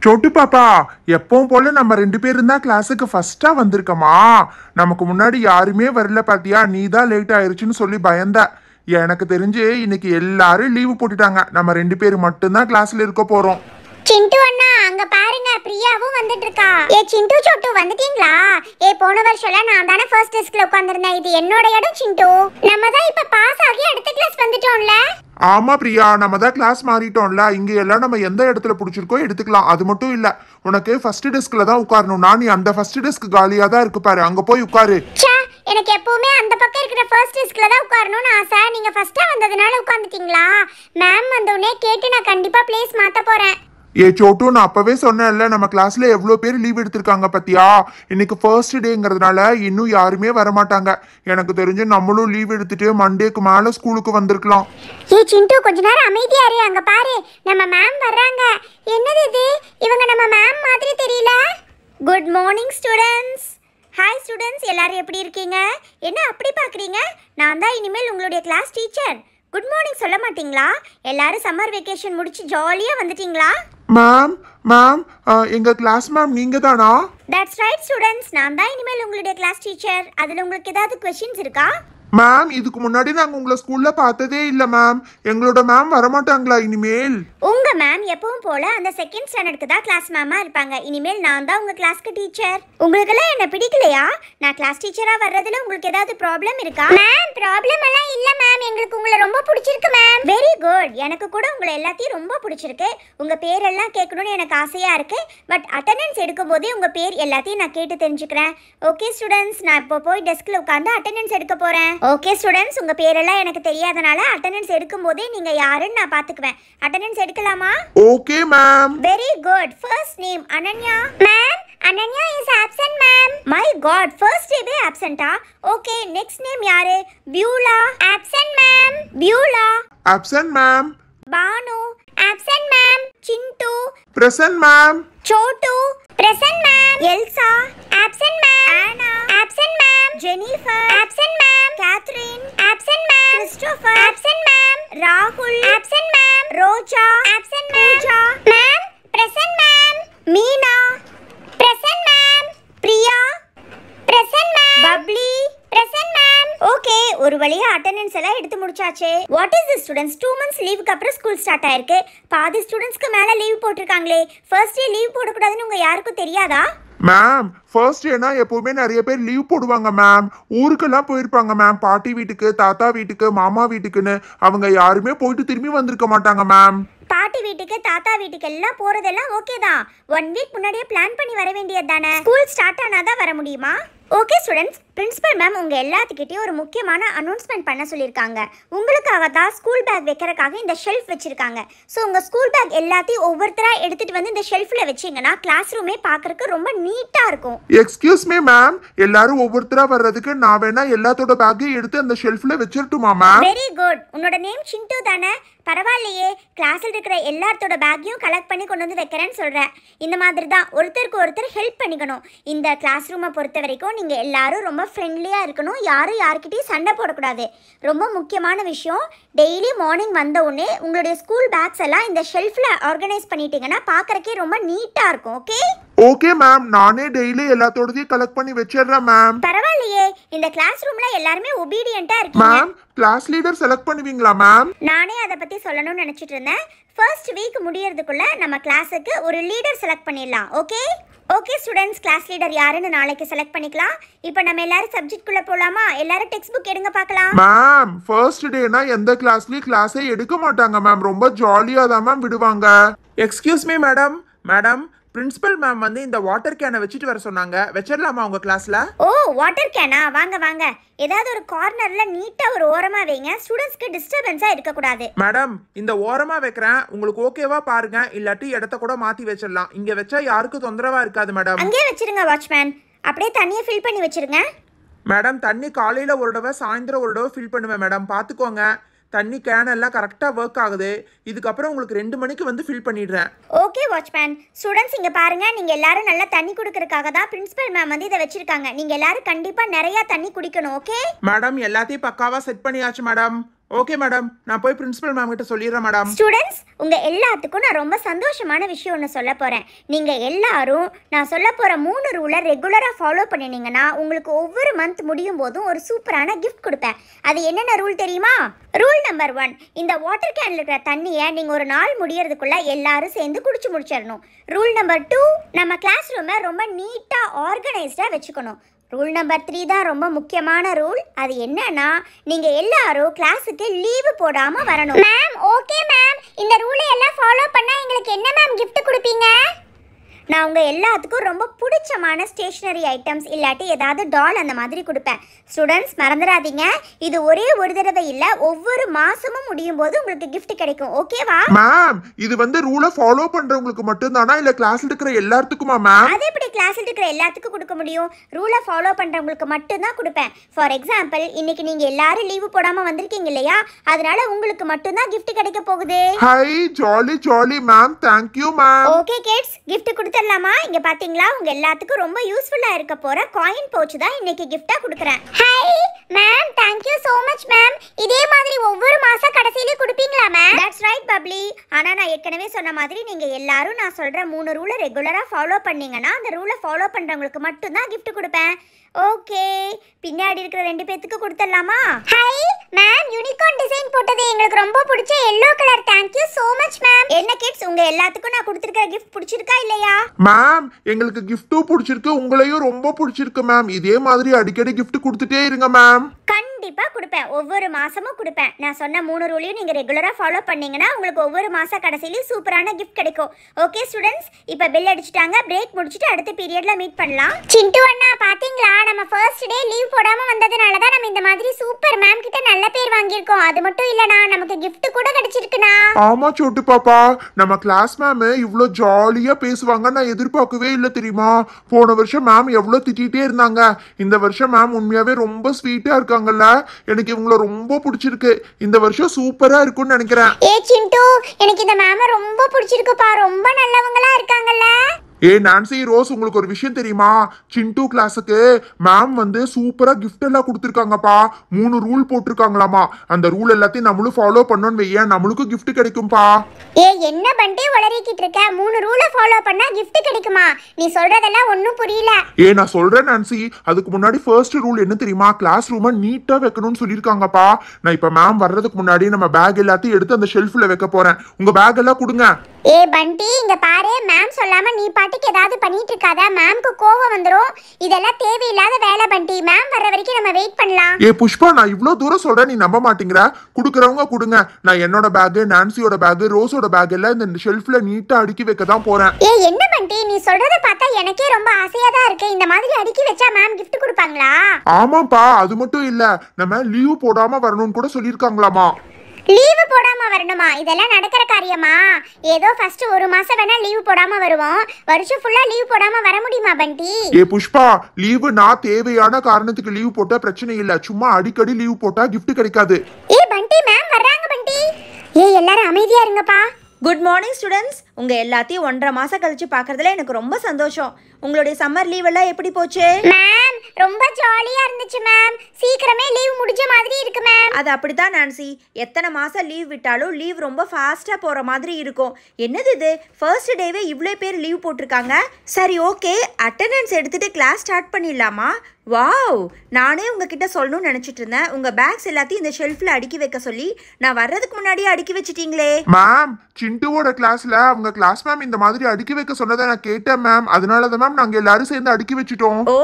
சோட்டு பாப்பா, எப்பவும் போல நம்ம 2 பேரும் தான் கிளாஸுக்கு ஃபர்ஸ்டா வந்திருக்கமா. நமக்கு முன்னாடி யாருமே வரல பாத்தியா, நீ தான் லேட் ஆயிருச்சுன்னு சொல்லி பயந்த. எனக்கு தெரிஞ்சு இன்னைக்கு எல்லாரும் லீவு போட்டுட்டாங்க. நம்ம 2 பேரும் மட்டும்தான் கிளாஸ்ல இருக்க போறோம். சிண்டு அண்ணா அங்க பாருங்க, பிரியாவும் வந்துட்டு இருக்கா. ஏ சிண்டு சோட்டு வந்துட்டீங்களா? ஏ போன வருஷம்ல நான் தானே ஃபர்ஸ்ட் டெஸ்க்ல உட்கார்ந்திருந்தேன். இது என்னோட இடம் சிண்டு. நம்ம தான் இப்ப பாஸ் ஆகி அடுத்த கிளாஸ் வந்துட்டோம்ல. ஆமா பிரியா, நம்ம தான் கிளாஸ் மாறிட்டோம்ல. இங்க எல்லாம் நம்ம எந்த இடத்துல பிடிச்சிருக்கோ எடுத்துக்கலாம். அது மட்டும் இல்ல, உனக்கு ஃபர்ஸ்ட் டெஸ்க்ல தான் உட்காரணும்னா நீ அந்த ஃபர்ஸ்ட் டெஸ்க் காலியா தான் இருக்கு பாரு, அங்க போய் உட்காரு. எனக்கு எப்பவுமே அந்த பக்கம் இருக்கிற ஃபர்ஸ்ட் டெஸ்க்ல தான் உட்காரணும்னு ஆசை. நீங்க ஃபர்ஸ்டா வந்ததுனால உட்கார்ந்துட்டீங்களா? மேம் வந்தோடனே கேட்டு நான் கண்டிப்பா பிளேஸ் மாத்த போறேன். ஏ சோட்டு, நான் அப்பவே சொன்னேன்ல நம்ம கிளாஸ்ல எவ்வளவு பேர் லீவ் எடுத்திருக்காங்க பத்தியா. இன்னைக்கு ஃபர்ஸ்ட் டேங்கிறதுனால இன்னும் யாருமே வரமாட்டாங்க. எனக்கு தெரிஞ்சு நம்மளும் லீவ் எடுத்துட்டு மண்டேக்கு மேல ஸ்கூலுக்கு வந்திருக்கலாம். ஏ சிண்டு கொஞ்ச நேரம் அமைதியா இரு. அங்க பாரு, நம்ம மேம் வர்றாங்க. என்னது இது? இவங்க நம்ம மேம் மாதிரி தெரியல. Good morning students. Hi students, எல்லாரும் எப்படி இருக்கீங்க? என்ன அப்படி பாக்குறீங்க? நான் தான் இனிமேல் உங்களுடைய கிளாஸ் டீச்சர். குட் மார்னிங் சொல்ல மாட்டீங்களா? எல்லாரும் சம்மர் வெக்கேஷன் முடிச்சு ஜாலியா வந்துட்டீங்களா? மேம் மேம் எங்க கிளாஸ் மேம் நீங்க தானா? தட்ஸ் ரைட் ஸ்டூடண்ட்ஸ், நான் தான் இனிமேல் உங்களுடைய கிளாஸ் டீச்சர். அதுல உங்களுக்கு ஏதாவது क्वेश्चंस இருக்கா? மேம், இதுக்கு முன்னாடி நாங்க உங்களை ஸ்கூல்ல பார்த்ததே இல்ல மேம். எங்களோட மேம் வரமாட்டாங்களா இனிமேல்? உங்க மேம் எப்பவும் போல அந்த செகண்ட் ஸ்டாண்டர்ட்க்கு தான் கிளாஸ் மேமா இருப்பாங்க. இனிமேல் நான் தான் உங்க கிளாஸ்க்கு டீச்சர். உங்களுக்கெல்லாம் என்ன பிடிக்கலையா? நான் கிளாஸ் டீச்சரா வர்றதுல உங்களுக்கு ஏதாவது ப்ராப்ளம் இருக்கா? மேம் ப்ராப்ளம் எல்லாம் இல்ல மேம், எங்களுக்கு உங்களை ரொம்ப பிடிச்சிருக்கு மேம். வெரி குட், எனக்கு கூட உங்களை எல்லாத்தையும் ரொம்ப பிடிச்சிருக்கு. உங்க பேரெல்லாம் கேட்கணும்னு எனக்கு ஆசையா இருக்கு. பட் அட்டெண்டன்ஸ் எடுக்கும்போதே உங்க பேர் எல்லாத்தையும் நான் கேட்டு தெரிஞ்சுக்கிறேன். ஓகே ஸ்டூடண்ட்ஸ், நான் இப்போ போய் டெஸ்க்ல உட்கார்ந்து அட்டெண்டன்ஸ் எடுக்க போறேன். ஓகே ஸ்டூடண்ட்ஸ், உங்க பேரெல்லாம் எனக்கு தெரியாதனால அட்டெண்டன்ஸ் எடுக்கும்போதே நீங்க யாருன்னு நான் பாத்துக்குவேன். அட்டெண்டன்ஸ் எடுக்கலாமா? Okay ma'am. Very good. First name Ananya. Ma'am, Ananya is absent ma'am. My god, first டேவே ஆப்சென்ட்டா? ஓகே, நெக்ஸ்ட் நேம் யாரு? Beulah. Absent ma'am. Beulah. Absent ma'am. Bhanu. Absent ma'am. Chintu. Present ma'am. Chotu. Present ma'am. Elsa. Absent ma'am. Anna. Absent ma'am. Jennifer. Absent ma'am. Catherine. Absent ma'am. Christopher. Absent ma'am. ராகுல். Absent ma'am. Roja. Absent ma'am. Pooja. Ma'am present ma'am. Meena. Present ma'am. Priya. Present ma'am. Bubbly. Present ma'am. Okay, ஒரு வழியா attendance எல்லாம் எடுத்து முடிச்சாச்சு. What is this students? 2 months லீவுக்கு அப்புறம் school start ஆயிருக்கு. பாதி ஸ்டூடண்ட்ஸ்க்கு மேல லீவ் போட்டிருக்காங்களே. ஃபர்ஸ்ட் டே லீவ் போடக்கூடாதுன்னு உங்க யாருக்கும் தெரியாதா? மேம், ஃபர்ஸ்ட் டேனா எப்பவுமே நிறைய பேர் லீவ் போடுவாங்க மேம். ஊருக்கெல்லாம் போயிருப்பாங்க மேம், பாட்டி வீட்டுக்கு, தாத்தா வீட்டுக்கு, மாமா வீட்டுக்குன்னு. அவங்க யாருமே போயிட்டு திரும்பி வந்திருக்க மாட்டாங்க மேம். பாட்டி வீட்டுக்கு, தாத்தா வீட்டுக்கு எல்லாம் போறதெல்லாம் ஓகே தான். 1 வீக் முன்னாடியே பிளான் பண்ணி வர வேண்டியது தானே. ஸ்கூல் ஸ்டார்ட் ஆனாதான் வர முடியுமா? ஓகே ஸ்டூடண்ட்ஸ், பிரின்சிபல் மேம் உங்க எல்லாத்துக்கிட்டையும் ஒரு முக்கியமான அனௌன்ஸ்மெண்ட் பண்ண சொல்லியிருக்காங்க. உங்களுக்காக தான் ஸ்கூல் பேக் வைக்கிறதுக்காக இந்த ஷெல்ஃப் வச்சிருக்காங்க. ஸோ உங்க ஸ்கூல் பேக் எல்லாத்தையும் ஒவ்வொருத்தரா எடுத்துட்டு வந்து இந்த ஷெல்ஃப்ல வச்சீங்கன்னா கிளாஸ் ரூமே பார்க்கறதுக்கு ரொம்ப நீட்டா இருக்கும். எக்ஸ்கியூஸ் மீ மேம், எல்லாரும் ஒவ்வொருத்தரா வர்றதுக்கு நான் வேணா எல்லாத்தோட பேக்கையும் எடுத்து அந்த ஷெல்ஃப்ல வச்சிரட்டுமா மேம்? Very good. உன்னோட நேம் சிண்டு தானே? பரவாயில்லையே, கிளாஸில் இருக்கிற எல்லாத்தோட பேக்கையும் கலெக்ட் பண்ணி கொண்டு வந்து வைக்கிறேன்னு சொல்கிறேன். இந்த மாதிரி தான் ஒருத்தருக்கு ஒருத்தர் ஹெல்ப் பண்ணிக்கணும். இந்த கிளாஸ் ரூமை பொறுத்த வரைக்கும் நீங்கள் எல்லாரும் ரொம்ப ஃப்ரெண்ட்லியாக இருக்கணும். யாரும் யார்கிட்டையும் சண்டை போடக்கூடாது. ரொம்ப முக்கியமான விஷயம், டெய்லி மார்னிங் வந்த உடனே உங்களுடைய ஸ்கூல் பேக்ஸ் எல்லாம் இந்த ஷெல்ஃபில் ஆர்கனைஸ் பண்ணிட்டீங்கன்னா பார்க்குறக்கே ரொம்ப நீட்டாக இருக்கும். ஓகே? ஓகே மேம், நானே டெய்லி எல்லாத்தோடதையும் கலெக்ட் பண்ணி வச்சிடுறேன் மேம். பரவாயில்லையே, இந்த கிளாஸ் ரூம்ல எல்லாருமே ஒபீடியண்டா இருக்கீங்க. மேம், கிளாஸ் லீடர் செலக்ட் பண்ணுவீங்களா மேம்? நானே அதை பத்தி சொல்லணும்னு நினைச்சிட்டு இருந்தேன். ஃபர்ஸ்ட் வீக் முடியறதுக்குள்ள நம்ம கிளாஸுக்கு ஒரு லீடர் செலக்ட் பண்ணிடலாம். Okay? Okay students, class leader யாருன்னு நாளைக்கு செலக்ட் பண்ணிக்கலாம். இப்போ நம்ம எல்லாரும் சப்ஜெக்ட் குள்ள போலாமா? எல்லாரும் டெக்ஸ்ட் புக் எடுங்க பார்க்கலாம். மேம், ஃபர்ஸ்ட் டேனா எந்த கிளாஸ்லயும் கிளாஸே எடுக்க மாட்டாங்க மேம். ரொம்ப ஜாலியா தான் மேம் விடுவாங்க. Excuse me madam. Madam, principal ma'am வந்து இந்த வாட்டர் கேனை வச்சுட்டு வர சொன்னாங்க. வச்சிடலாமா உங்க கிளாஸ்ல? ஓ, வாட்டர் கேனா? வாங்க வாங்க. ஏதாவது ஒரு கார்னர்ல நீட்டா ஒரு ஓரமா வைங்க. ஸ்டூடண்ட்ஸ்க்கு டிஸ்டர்பன்ஸா இருக்க கூடாது. மேடம், இந்த ஓரமா வைக்கிறேன். உங்களுக்கு ஓகேவா பாருங்க, இல்லாட்டி இடத்த கூட மாத்தி வச்சிடலாம். இங்க வச்சா யாருக்கும் தொந்தரவா இருக்காது மேடம். அங்கேயே வச்சிருங்க வாட்ச்மேன். அப்படியே தண்ணியை ஃபில் பண்ணி வச்சிருங்க. மேடம், தண்ணி காலையில ஒரு தடவை, சாயந்தரம் ஒரு தடவை ஃபில் பண்ணுவேன் மேடம். பாத்துக்கோங்க. தண்ணி கேன் எல்லாம் கரெக்டாக ஒர்க் ஆகுது. இதுக்கப்புறம் உங்களுக்கு 2 மணிக்கு வந்து ஃபில் பண்ணிடுறேன். Okay watchman. ஸ்டூடெண்ட்ஸ் இங்கே பாருங்க, நீங்கள் எல்லாரும் நல்லா தண்ணி குடிக்கிறதுக்காக தான் பிரின்சிபல் மேம் வந்து இதை வச்சிருக்காங்க. நீங்கள் எல்லாரும் கண்டிப்பாக நிறையா தண்ணி குடிக்கணும். ஓகே மேடம், எல்லாத்தையும் பக்காவாக செட் பண்ணியாச்சு மேடம். ஓகே மேடம், நான் போய் பிரின்சிபல் மேம் கிட்ட சொல்லிடுறேன் மேடம். ஸ்டூடெண்ட்ஸ், உங்க எல்லாத்துக்கும் நான் ரொம்ப சந்தோஷமான விஷயம் ஒன்று சொல்ல போறேன். நீங்க எல்லாரும் நான் சொல்ல போற 3 ரூலை ரெகுலரா ஃபாலோ பண்ணினீங்கன்னா உங்களுக்கு ஒவ்வொரு மந்த் முடியும் போதும் ஒரு சூப்பரான கிஃப்ட் கொடுப்பேன். அது என்னென்ன ரூல் தெரியுமா? ரூல் நம்பர் 1, இந்த வாட்டர் கேன்ல இருக்கிற தண்ணியை நீங்க ஒரு நாள் முடியறதுக்குள்ள எல்லாரும் சேர்ந்து குடிச்சு முடிச்சிடணும். ரூல் நம்பர் 2, நம்ம கிளாஸ் ரூமை ரொம்ப நீட்டா ஆர்கனைஸ்டா வச்சுக்கணும். ரூல் நம்பர் 3 தான் ரொம்ப முக்கியமான ரூல். அது என்னன்னா, நீங்க எல்லாரும் கிளாஸுக்கு லீவு போடாம வரணும். Ma'am, okay ma'am. இந்த ரூலை எல்லாம் ஃபாலோ பண்ணா எங்களுக்கு என்ன மேம் கிஃப்ட் கொடுப்பீங்க? நான் உங்க எல்லாத்துக்கும் ரொம்ப பிடிச்சமான ஸ்டேஷனரி ஐட்டம்ஸ் இல்லாட்டி ஏதாவது டால் அந்த மாதிரி கொடுப்பேன். ஸ்டூடெண்ட்ஸ், மறந்துடாதீங்க, இது ஒரே ஒரு தடவை இல்ல, ஒவ்வொரு மாசமும் முடியும் போது உங்களுக்கு gift கிடைக்கும். ஓகேவா மேம்? இது வந்து ரூலை ஃபாலோ பண்றவங்களுக்கு மட்டும் தானா இல்ல கிளாஸ்ல இருக்கிற எல்லாத்துக்குமா மேம்? அது எப்படி கிளாஸ்ல இருக்கிற எல்லாத்துக்கும் கொடுக்க முடியும்? ரூலை ஃபாலோ பண்றவங்களுக்கு மட்டும் தான் கொடுப்பேன். ஃபார் எக்ஸாம்பிள், இன்னைக்கு நீங்க எல்லாரும் லீவு போடாம வந்திருக்கீங்க இல்லையா, அதனால உங்களுக்கு மட்டும் தான் gift கிடைக்க போகுது. High, jolly jolly ma'am. Thank you ma'am. Okay kids, gift கொடுத்துடலாமா? இங்க பாத்தீங்களா, உங்க எல்லாத்துக்கும் ரொம்ப யூஸ்ஃபுல்லா இருக்க போற காயின் பவுச் தான் இன்னைக்கு gift-ஆ கொடுக்கறேன். High ma'am, thank you so much ma'am. இதே மாதிரி ஒவ்வொரு மாச கடைசியில கொடுப்பீங்களா மேம்? That's right bubbly. ஆனா நான் ஏற்கனவே சொன்ன மாதிரி நீங்க எல்லாரும் நான் சொல்ற 3 ரூலை ரெகுலரா ஃபாலோ பண்ணீங்கன்னா அந்த ரூலை ஃபாலோ பண்றவங்களுக்கு மட்டும் தான் gift கொடுப்பேன். ஓகே, பின்னாடி இருக்கிற 2 பேத்துக்கு கொடுத்துடலாமா? ஹை மேம், யூனிகார்ன் டிசைன் போட்டது எங்களுக்கு ரொம்ப பிடிச்ச yellow colour. thank you so much ma'am. என்ன கிட்ஸ், உங்க எல்லாத்துக்கும் நான் கொடுத்திருக்கிற gift பிடிச்சிருக்கா இல்லையா? மேம், எங்களுக்கு கிஃப்ட்டும் பிடிச்சிருக்கு, உங்களையும் ரொம்ப பிடிச்சிருக்கு மேம். இதே மாதிரி அடிக்கடி கிஃப்ட் கொடுத்துட்டே இருங்க மேம். கண்டிப்பா கொடுப்பேன், ஒவ்வொரு மாசமும் கொடுப்பேன். நான் சொன்ன 3 ரூலையும் நீங்க ரெகுலரா ஃபாலோ பண்ணீங்கன்னா உங்களுக்கு ஒவ்வொரு மாச கடைசியிலயும் சூப்பரான gift கிடைக்கும். ஓகே ஸ்டூடெண்ட்ஸ், இப்போ பெல் அடிச்சிட்டாங்க. பிரேக் முடிச்சிட்டு அடுத்த பீரியட்ல மீட் பண்ணலாம். சிண்டு அண்ணா, பாத்தீங்களா, நம்ம ஃபர்ஸ்ட் டே லீவ் போடாம வந்ததனால தான் நம்ம இந்த மாதிரி சூப்பர் மேம் கிட்ட நல்ல பேர் வாங்கியிருக்கோம். அது மட்டும் இல்லனா, நமக்கு gift கூட கிடைச்சிருக்குனா. ஆமா சோட்டு பாப்பா, நம்ம கிளாஸ் மேம் இவ்ளோ ஜாலியா பேசுவாங்க நான் எதிர்பார்க்கவே இல்லை தெரியுமா. போன வருஷம் மேம் எவ்வளோ திட்டிகிட்டே இருந்தாங்க. இந்த வருஷம் மேம் உண்மையாவே ரொம்ப ஸ்வீட்டா இருக்காங்கல்ல. எனக்கு இவங்கள ரொம்ப பிடிச்சிருக்கு. இந்த வருஷம் சூப்பரா இருக்கும்னு நினைக்கிறேன். ஏ சிண்டு, எனக்கு இந்த மேம் ரொம்ப பிடிச்சிருக்குப்பா. ரொம்ப நல்லவங்களா இருக்காங்கல்ல. ஏ நான்சி ரோஸ், உங்களுக்கு ஒரு விஷயம் தெரியுமா? சிண்டு கிளாஸுக்கு மேம் வந்து சூப்பரா கிஃப்ட் எல்லாம் கொடுத்துருக்காங்கப்பா. 3 ரூல் போட்டிருக்காங்களாமா. அந்த ரூல் எல்லாத்தையும் நம்மளும் ஃபாலோ பண்ணோன்னு வையேன், நம்மளுக்கும் gift கிடைக்கும்பா. ஏ என்ன பண்டே உளறிக்கிட்டு இருக்க? 3 ரூலை ஃபாலோ பண்ணா gift கிடைக்குமா? நீ சொல்றதெல்லாம் ஒன்றும் புரியல. ஏ நான் சொல்றேன் நான்சி, அதுக்கு முன்னாடி ஃபர்ஸ்ட் ரூல் என்ன தெரியுமா? கிளாஸ் ரூமை நீட்டா வைக்கணும்னு சொல்லியிருக்காங்கப்பா. நான் இப்ப மேம் வர்றதுக்கு முன்னாடி நம்ம பேக் எல்லாத்தையும் எடுத்து அந்த ஷெல்ஃப்ல வைக்க போறேன். உங்க பேக் எல்லாம் கொடுங்க. ஏ பண்டி, இங்க பாரு, மேம் சொல்லாம நீ பாட்டுக்கு ஏதாவது பண்ணிட்டு இருக்காத. மேம்க்கு கோவம் வந்துரும். இதெல்லாம் தேவையில்லாத வேலை பண்டி. மேம் வர்ற வரைக்கும் நம்ம வெயிட் பண்ணலாம். ஏ புஷ்பா, நான் இவ்ளோ தூரம் சொல்றேன், நீ நம்ப மாட்டேங்கிற. குடுக்கறவங்க கொடுங்க. நான் என்னோட பேக், நான்சியோட பேக், ரோஸோட பேக் எல்லாம் இந்த ஷெல்ஃப்ல நீட்டா அடுக்கி வைக்க தான் போறேன். ஏ என்ன பண்டி, நீ சொல்றத பார்த்தா எனக்கே ரொம்ப ஆசையா தான் இருக்கு. இந்த மாதிரி அடுக்கி வச்சா மேம் gift கொடுப்பாங்களா? ஆமாப்பா, அது மட்டும் இல்ல, நம்ம லீவ் போடாம வரணும்னு கூட சொல்லியிருக்காங்களாமா. லீவு போடாம வரணுமா? இதெல்லாம் நடக்கிற காரியமா? ஏதோ ஃபர்ஸ்ட் ஒரு மாசம் வேணா லீவு போடாம வருவோம். வருஷம் ஃபுல்லா லீவு போடாம வர முடியுமா பண்டி? ஏ புஷ்பா, லீவு நான் தேவையான காரணத்துக்கு லீவ் போட்டா பிரச்சனை இல்ல. சும்மா அடிக்கடி லீவ் போட்டா gift கிடைக்காது. ஏ பண்டி, மேம் வர்றாங்க பண்டி. ஏ எல்லாரும் அமைதியா இருங்கப்பா. Good morning students. உங்கள் எல்லாத்தையும் 1.5 மாதம் கழிச்சு பார்க்குறதுல எனக்கு ரொம்ப சந்தோஷம். உங்களுடைய சம்மர் லீவ் எல்லாம் எப்படி போச்சு? மேம் ரொம்ப ஜாலியா இருந்துச்சு மேம். சீக்கிரமே லீவ் முடிஞ்ச மாதிரி இருக்கு மேம். அது அப்படித்தான் நான்சி. எத்தனை மாதம் லீவ் விட்டாலும் லீவ் ரொம்ப ஃபாஸ்ட்டாக போகிற மாதிரி இருக்கும். என்னது இது, ஃபர்ஸ்ட் டேவே இவ்வளோ பேர் லீவ் போட்டிருக்காங்க. சரி ஓகே, அட்டெண்டன்ஸ் எடுத்துகிட்டு கிளாஸ் ஸ்டார்ட் பண்ணிடலாமா? வாவ், நானே உங்ககிட்ட சொல்லணும்னு நினச்சிட்டு இருந்தேன். உங்கள் பேக்ஸ் எல்லாத்தையும் இந்த ஷெல்ஃபில் அடுக்கி வைக்க சொல்லி நான் வர்றதுக்கு முன்னாடியே அடுக்கி வச்சிட்டீங்களே. மேம், சிண்டுவோட கிளாஸ்ல அவங்க கிளாஸ் மேம் இந்த மாதிரி அடுக்கி வைக்க சொன்னதை நான் கேட்டேன் மேம். அதனால தான் மேம் நாங்க எல்லாரும் சேர்ந்து அடுக்கி வச்சிட்டோம். ஓ,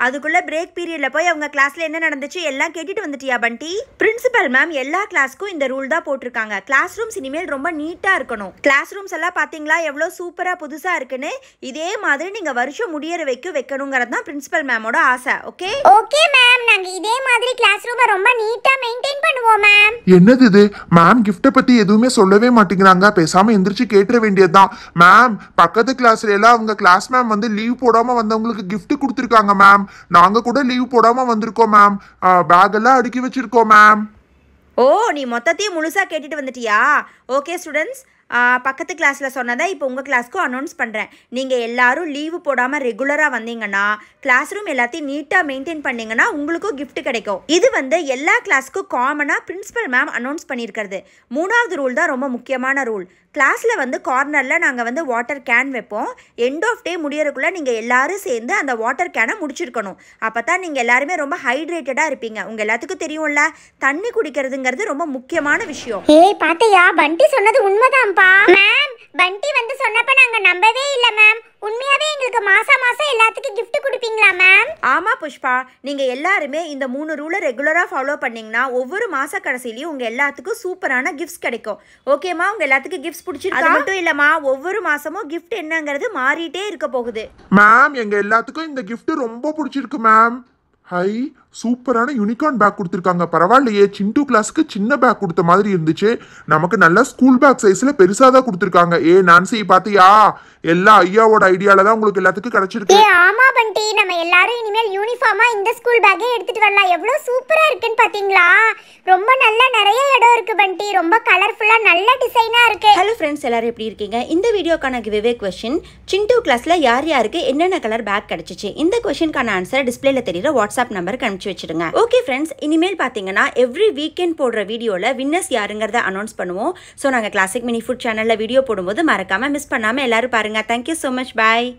அதுக்குள்ள பிரேக் பீரியட்ல போய் அவங்க கிளாஸ்ல என்ன நடந்துச்சு எல்லாம் கேட்டுட்டு வந்துட்டியா பண்டி? பிரின்சிபல் மேம் எல்லா கிளாஸ்க்கும் இந்த ரூல் தான் போட்டிருக்காங்க. கிளாஸ் ரூம்ஸ் இனிமேல் ரொம்ப நீட்டா இருக்கணும். கிளாஸ் ரூம்ஸ் எல்லாம் பாத்தீங்களா எவ்வளவு சூப்பரா புதுசா இருக்குன்னு? இதே மாதிரி நீங்க வருஷம் முடியற வைக்க வைக்கணுங்கிறது தான் பிரின்சிபல் மேமோட ஆசை. ஓகே ஓகே மேம், நாங்க இதே மாதிரி கிளாஸ் ரூமை ரொம்ப நீட்டா மெயின்டைன் பண்ணுவோம் மேம். என்னது இது, மேம் கிஃப்ட பத்தி எதுவுமே சொல்லவே மாட்டேங்கிறாங்க. பேசாம எந்திரிச்சு கேட்டுற வேண்டியதுதான். மேம், பக்கத்து கிளாஸ்ல எல்லாம் அவங்க கிளாஸ் மேம் வந்து லீவ் போடாம வந்தவங்களுக்கு gift கொடுத்துருக்காங்க மேம். நாங்க கூட லீவ் போடாம வந்திருக்கோம் மேம். பேக் எல்லாம் அடுக்கி வச்சிருக்கோம் மேம். ஓ, நீ மொத்தத்தையும் முழுசா கேட்டுட்டு வந்துட்டியா? ஓகே ஸ்டூடெண்ட்ஸ், பக்கத்து கிளாஸில் சொன்னதை இப்போ உங்கள் கிளாஸ்க்கும் அனௌன்ஸ் பண்ணுறேன். நீங்கள் எல்லாரும் லீவு போடாமல் ரெகுலராக வந்தீங்கன்னா, கிளாஸ் ரூம் எல்லாத்தையும் நீட்டாக மெயின்டைன் பண்ணிங்கன்னா உங்களுக்கும் gift கிடைக்கும். இது வந்து எல்லா கிளாஸ்க்கும் காமனாக பிரின்சிபல் மேம் அனௌன்ஸ் பண்ணியிருக்கிறது. 3வது ரூல் தான் ரொம்ப முக்கியமான ரூல். கிளாஸில் வந்து கார்னரில் நாங்கள் வந்து வாட்டர் கேன் வைப்போம். எண்ட் ஆஃப் டே முடியறதுக்குள்ளே நீங்கள் எல்லாரும் சேர்ந்து அந்த வாட்டர் கேனை முடிச்சிருக்கணும். அப்போ தான் நீங்கள் எல்லாருமே ரொம்ப ஹைட்ரேட்டடாக இருப்பீங்க. உங்கள் எல்லாத்துக்கும் தெரியும்ல, தண்ணி குடிக்கிறதுங்கிறது ரொம்ப முக்கியமான விஷயம். ஏய் பாத்தியா, பண்டி சொன்னது உண்மைதான்ப்பா. மேம், பண்டி வந்து சொன்னப்ப நாங்க நம்பவே இல்ல மேம். உண்மையாவே எங்களுக்கு மாசம் எல்லாத்துக்கும் gift கொடுப்பீங்களா மேம்? ஆமாம் புஷ்பா, நீங்கள் எல்லாருமே இந்த 3 ரூலை ரெகுலராக ஃபாலோ பண்ணிங்கன்னா ஒவ்வொரு மாத கடைசிலையும் உங்கள் எல்லாத்துக்கும் சூப்பரான கிஃப்ட்ஸ் கிடைக்கும். ஓகேம்மா? உங்கள் எல்லாத்துக்கும் கிஃப்ட்ஸ் பிடிச்சிருக்கு? அது மட்டும் இல்லைம்மா, ஒவ்வொரு மாதமும் கிஃப்ட் என்னங்கிறது மாறிட்டே இருக்க போகுது. மேம் எங்க எல்லாத்துக்கும் இந்த gift ரொம்ப பிடிச்சிருக்கு மேம். ஹை, சூப்பரான யூனிகார்ன் பேக் கொடுத்துருக்காங்க. பரவாயில்லையே, சிண்டு கிளாஸ்க்கு சின்ன பேக் கொடுத்த மாதிரி இருந்துச்சு. நமக்கு நல்ல ஸ்கூல் பேக் சைஸ்ல பெருசா தான் கொடுத்துருக்காங்க. நான்சி பாத்தியா, எல்லா ஐயாவோட ஐடியால தான் உங்களுக்கு எல்லாத்துக்கும் கிடைச்சிருக்கு. ஆமா பண்டி, நம்ம எல்லாரும் இனிமேல் யூனிஃபார்மா இந்த ஸ்கூல் பேக்கே எடுத்துட்டு வரலாம். எவ்வளவு சூப்பரா இருக்குன்னு பாத்தீங்களா? ரொம்ப நல்ல நிறைய இடம் இருக்கு பண்டி. ரொம்ப கலர்ஃபுல்லா நல்ல டிசைனா இருக்கு. ஹலோ ஃப்ரெண்ட்ஸ், எல்லாரும் எப்படி இருக்கீங்க? இந்த வீடியோக்கான கிவ்அவே கொஸ்டின், சிண்டு கிளாஸ்ல யார் யாருக்கு என்னென்ன கலர் பேக் கிடைச்சிச்சு? இந்த கொஸ்டினுக்கான ஆன்சர் டிஸ்பிளேல தெரியுற வாட்ஸ்அப் நம்பருக்கு அனுப்பிச்சு வச்சிடுங்க. ஓகே ஃப்ரெண்ட்ஸ், இனிமேல் பார்த்தீங்கன்னா எவ்ரி வீக்கெண்ட் போடுற வீடியோவில் வின்னர்ஸ் யாருங்கிறத அனௌன்ஸ் பண்ணுவோம். ஸோ நாங்கள் கிளாசிக் மினி ஃபுட் சேனலில் வீடியோ போடும்போது மறக்காமல் மிஸ் பண்ணாமல் எல்லாரும் பாருங்கள். Thank you so much. பாய்.